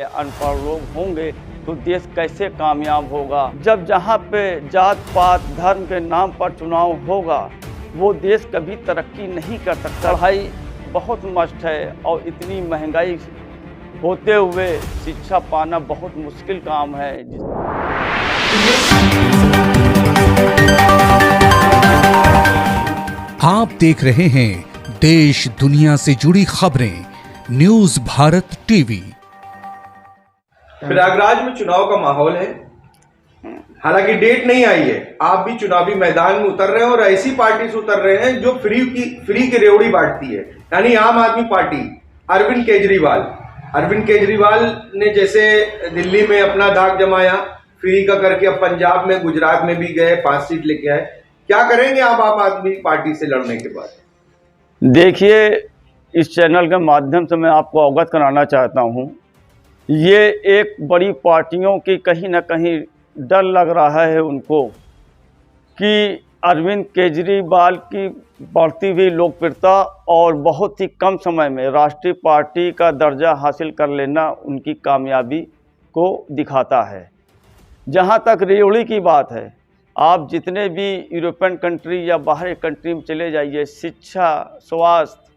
अनपढ़ लोग होंगे तो देश कैसे कामयाब होगा। जब जहाँ पे जात पात धर्म के नाम पर चुनाव होगा वो देश कभी तरक्की नहीं कर सकता। पढ़ाई बहुत मस्ट है और इतनी महंगाई होते हुए शिक्षा पाना बहुत मुश्किल काम है। आप देख रहे हैं देश दुनिया से जुड़ी खबरें न्यूज भारत टीवी। प्रयागराज में चुनाव का माहौल है, हालांकि डेट नहीं आई है। आप भी चुनावी मैदान में उतर रहे हैं और ऐसी पार्टी से उतर रहे हैं जो फ्री की रेवड़ी बांटती है, यानी आम आदमी पार्टी। अरविंद केजरीवाल ने जैसे दिल्ली में अपना धाक जमाया फ्री का करके, अब पंजाब में गुजरात में भी गए, 5 सीट लेके आए। क्या करेंगे आप आम आदमी पार्टी से लड़ने के बाद? देखिए, इस चैनल के माध्यम से मैं आपको अवगत कराना चाहता हूं, ये एक बड़ी पार्टियों की कहीं ना कहीं डर लग रहा है उनको कि अरविंद केजरीवाल की बढ़ती हुई लोकप्रियता और बहुत ही कम समय में राष्ट्रीय पार्टी का दर्जा हासिल कर लेना उनकी कामयाबी को दिखाता है। जहां तक रेवड़ी की बात है, आप जितने भी यूरोपियन कंट्री या बाहरी कंट्री में चले जाइए, शिक्षा स्वास्थ्य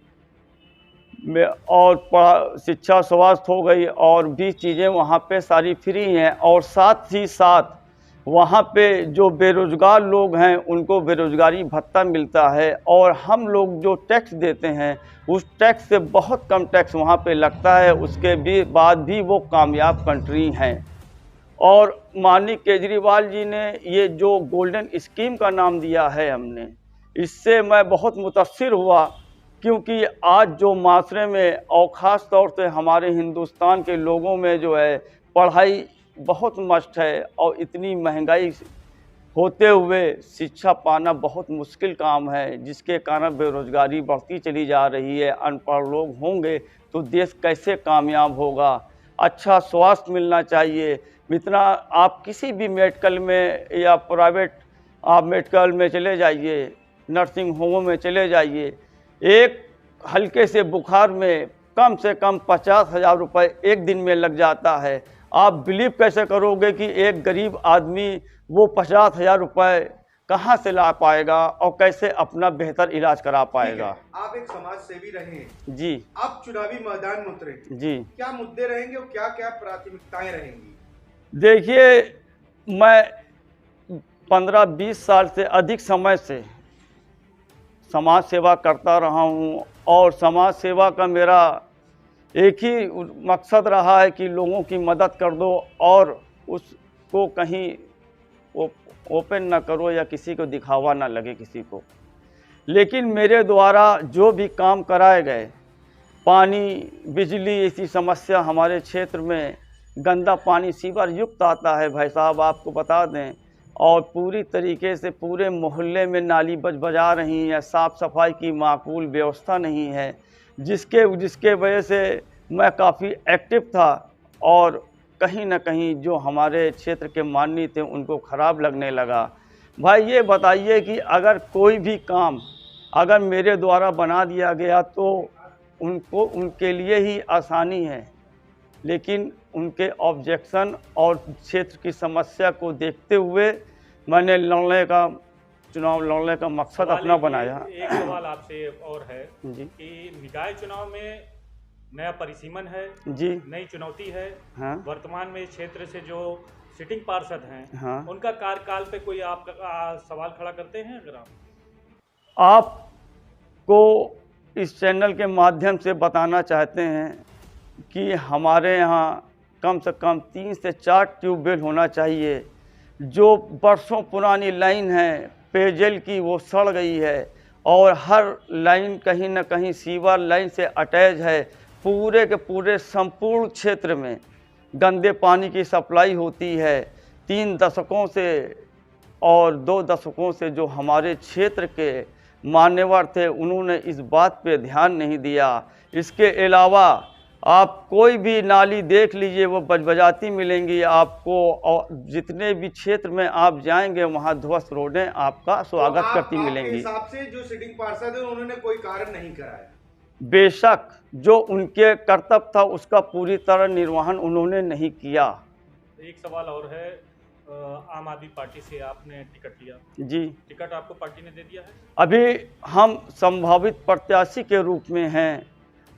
में और शिक्षा स्वास्थ्य हो गई और भी चीज़ें वहाँ पे सारी फ्री हैं। और साथ ही साथ वहाँ पे जो बेरोज़गार लोग हैं उनको बेरोज़गारी भत्ता मिलता है और हम लोग जो टैक्स देते हैं उस टैक्स से बहुत कम टैक्स वहाँ पे लगता है। उसके भी बाद भी वो कामयाब कंट्री हैं। और माननीय केजरीवाल जी ने ये जो गोल्डन स्कीम का नाम दिया है हमने, इससे मैं बहुत मुतासिर हुआ, क्योंकि आज जो माशरे में और ख़ास तौर से हमारे हिंदुस्तान के लोगों में जो है पढ़ाई बहुत मस्ट है और इतनी महंगाई होते हुए शिक्षा पाना बहुत मुश्किल काम है, जिसके कारण बेरोज़गारी बढ़ती चली जा रही है। अनपढ़ लोग होंगे तो देश कैसे कामयाब होगा। अच्छा स्वास्थ्य मिलना चाहिए। इतना आप किसी भी मेडिकल में या प्राइवेट आप मेडिकल में चले जाइए, नर्सिंग होम में चले जाइए, एक हल्के से बुखार में कम से कम 50,000 रुपये एक दिन में लग जाता है। आप बिलीव कैसे करोगे कि एक गरीब आदमी वो 50,000 रुपये कहाँ से ला पाएगा और कैसे अपना बेहतर इलाज करा पाएगा। आप एक समाज सेवी रहे हैं जी, आप चुनावी मैदान में उतरे जी, क्या मुद्दे रहेंगे और क्या क्या प्राथमिकताएं रहेंगी? देखिए, मैं 15-20 साल से अधिक समय से समाज सेवा करता रहा हूँ और समाज सेवा का मेरा एक ही मकसद रहा है कि लोगों की मदद कर दो और उसको कहीं ओपन ना करो या किसी को दिखावा ना लगे किसी को। लेकिन मेरे द्वारा जो भी काम कराए गए, पानी बिजली ऐसी समस्या हमारे क्षेत्र में, गंदा पानी सीवर युक्त आता है भाई साहब, आपको बता दें, और पूरी तरीके से पूरे मोहल्ले में नाली बजा रही है, साफ़ सफाई की माकूल व्यवस्था नहीं है, जिसके वजह से मैं काफ़ी एक्टिव था और कहीं ना कहीं जो हमारे क्षेत्र के माननीय थे उनको ख़राब लगने लगा। भाई ये बताइए कि अगर कोई भी काम अगर मेरे द्वारा बना दिया गया तो उनके लिए ही आसानी है, लेकिन उनके ऑब्जेक्शन और क्षेत्र की समस्या को देखते हुए मैंने चुनाव लड़ने का मकसद अपना बनाया। एक सवाल आपसे और है जी कि निकाय चुनाव में नया परिसीमन है जी, नई चुनौती है। हाँ, वर्तमान में क्षेत्र से जो सिटिंग पार्षद हैं, हाँ, उनका कार्यकाल पे कोई आप सवाल खड़ा करते हैं? अगर आपको इस चैनल के माध्यम से बताना चाहते हैं कि हमारे यहाँ कम से कम 3 से 4 ट्यूबवेल होना चाहिए। जो बरसों पुरानी लाइन है पेयजल की वो सड़ गई है और हर लाइन कहीं ना कहीं सीवर लाइन से अटैच है। पूरे के पूरे संपूर्ण क्षेत्र में गंदे पानी की सप्लाई होती है। 3 दशकों से और 2 दशकों से जो हमारे क्षेत्र के मान्यवर थे उन्होंने इस बात पे ध्यान नहीं दिया। इसके अलावा आप कोई भी नाली देख लीजिए वो बजबजाती मिलेंगी आपको, और जितने भी क्षेत्र में आप जाएंगे वहाँ ध्वस्त रोडें आपका स्वागत करती मिलेंगी। आपके हिसाब से जो सिटिंग पार्षद है उन्होंने कोई कार्य नहीं कराया? बेशक जो उनके कर्तव्य था उसका पूरी तरह निर्वहन उन्होंने नहीं किया। एक सवाल और है, आम आदमी पार्टी से आपने टिकट लिया, जी, टिकट आपको पार्टी ने दे दिया है? अभी हम संभावित प्रत्याशी के रूप में हैं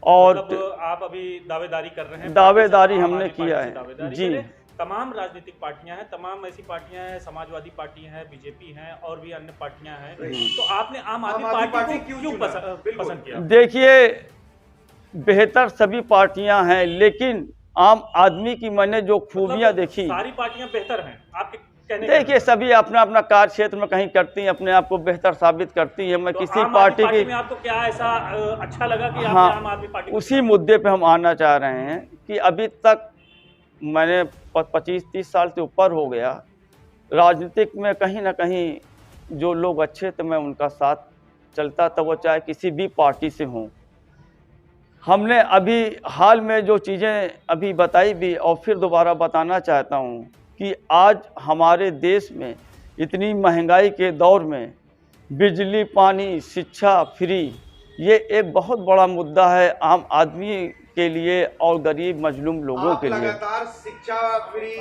और मतलब आप अभी दावेदारी कर रहे हैं? दावेदारी आम हमने आदमी किया पार्टी से है। दावेदारी जी। करें। तमाम राजनीतिक पार्टियां हैं, तमाम ऐसी पार्टियां हैं, समाजवादी पार्टी हैं, बीजेपी हैं और भी अन्य पार्टियां हैं, तो आपने आम आदमी पार्टी को क्यों पसंद किया? देखिए, बेहतर सभी पार्टियां हैं, लेकिन आम आदमी की मैंने जो खूबियां मतलब देखी, सारी पार्टियां बेहतर हैं आपके कहने देखिए सभी अपना अपना कार्य क्षेत्र में कहीं करती हैं, अपने आप को बेहतर साबित करती हैं। मैं तो किसी आम पार्टी आदमी की में आपको क्या ऐसा अच्छा लगा कि हाँ, आपने आम आदमी पार्टी को उसी मुद्दे पे हम आना चाह रहे हैं कि अभी तक मैंने 25-30 साल से ऊपर हो गया राजनीतिक में, कहीं ना कहीं जो लोग अच्छे थे मैं उनका साथ चलता था, वो चाहे किसी भी पार्टी से हों। हमने अभी हाल में जो चीज़ें अभी बताई भी और फिर दोबारा बताना चाहता हूँ कि आज हमारे देश में इतनी महंगाई के दौर में बिजली, पानी, शिक्षा फ्री, ये एक बहुत बड़ा मुद्दा है आम आदमी के लिए और गरीब मजलूम लोगों के लिए। लगातार शिक्षा फ्री,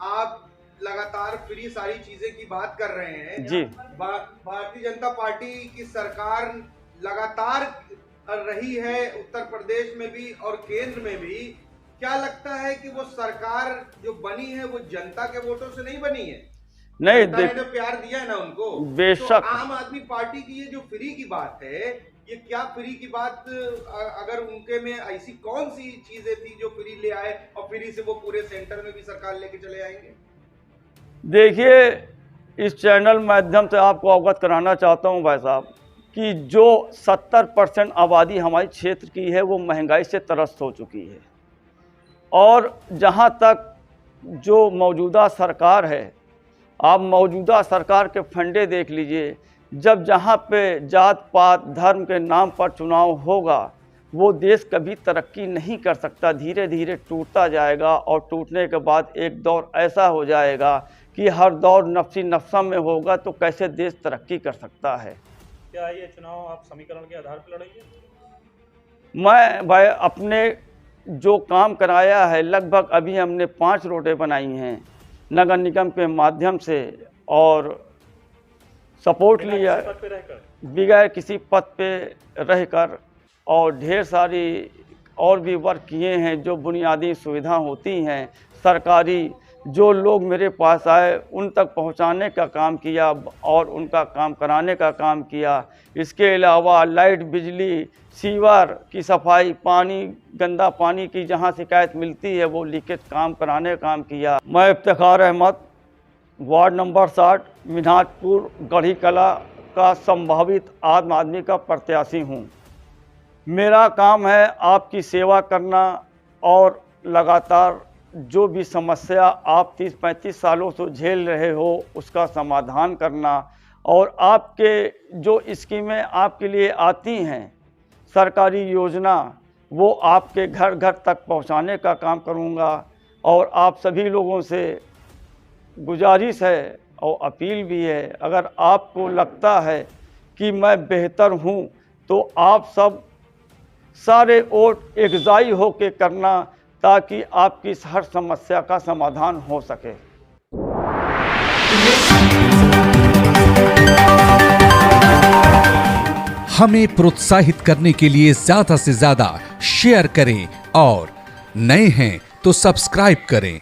आप लगातार फ्री सारी चीजें की बात कर रहे हैं जी। भारतीय जनता पार्टी की सरकार लगातार रही है उत्तर प्रदेश में भी और केंद्र में भी। क्या लगता है कि वो सरकार जो बनी है वो जनता के वोटों से नहीं बनी है? नहीं, जनता ने प्यार दिया है ना उनको। बेशक। तो आम आदमी पार्टी की ये जो फ्री की बात है, ये क्या फ्री की बात, अगर उनके में ऐसी कौन सी चीजें थी जो फ्री ले आए और फ्री से वो पूरे सेंटर में भी सरकार लेके चले आएंगे? देखिए, इस चैनल माध्यम से आपको अवगत कराना चाहता हूं भाई साहब कि जो 70% आबादी हमारे क्षेत्र की है वो महंगाई से त्रस्त हो चुकी है। और जहां तक जो मौजूदा सरकार है, आप मौजूदा सरकार के फंडे देख लीजिए, जब जहां पे जात पात धर्म के नाम पर चुनाव होगा वो देश कभी तरक्की नहीं कर सकता, धीरे धीरे टूटता जाएगा और टूटने के बाद एक दौर ऐसा हो जाएगा कि हर दौर नफसी नफसा में होगा तो कैसे देश तरक्की कर सकता है। क्या ये चुनाव आप समीकरण के आधार पर लड़ेंगे? मैं भाई अपने जो काम कराया है, लगभग अभी हमने 5 रोडें बनाई हैं नगर निगम के माध्यम से और सपोर्ट लिया बगैर किसी पद पे रहकर, और ढेर सारी और भी वर्क किए हैं जो बुनियादी सुविधा होती हैं सरकारी, जो लोग मेरे पास आए उन तक पहुंचाने का काम किया और उनका काम कराने का काम किया। इसके अलावा लाइट, बिजली, सीवर की सफाई, पानी, गंदा पानी की जहां शिकायत मिलती है वो लीकेज काम कराने का काम किया। मैं इफ्तिखार अहमद, वार्ड नंबर 60, मिन्हाजपुर गढ़ी कला का संभावित आम आदमी का प्रत्याशी हूँ। मेरा काम है आपकी सेवा करना और लगातार जो भी समस्या आप 30-35 सालों से झेल रहे हो उसका समाधान करना, और आपके जो स्कीमें आपके लिए आती हैं सरकारी योजना, वो आपके घर घर तक पहुंचाने का काम करूंगा। और आप सभी लोगों से गुजारिश है और अपील भी है, अगर आपको लगता है कि मैं बेहतर हूं तो आप सब सारे वोट एकजाई होके करना ताकि आपकी हर समस्या का समाधान हो सके। हमें प्रोत्साहित करने के लिए ज्यादा से ज्यादा शेयर करें और नए हैं तो सब्सक्राइब करें।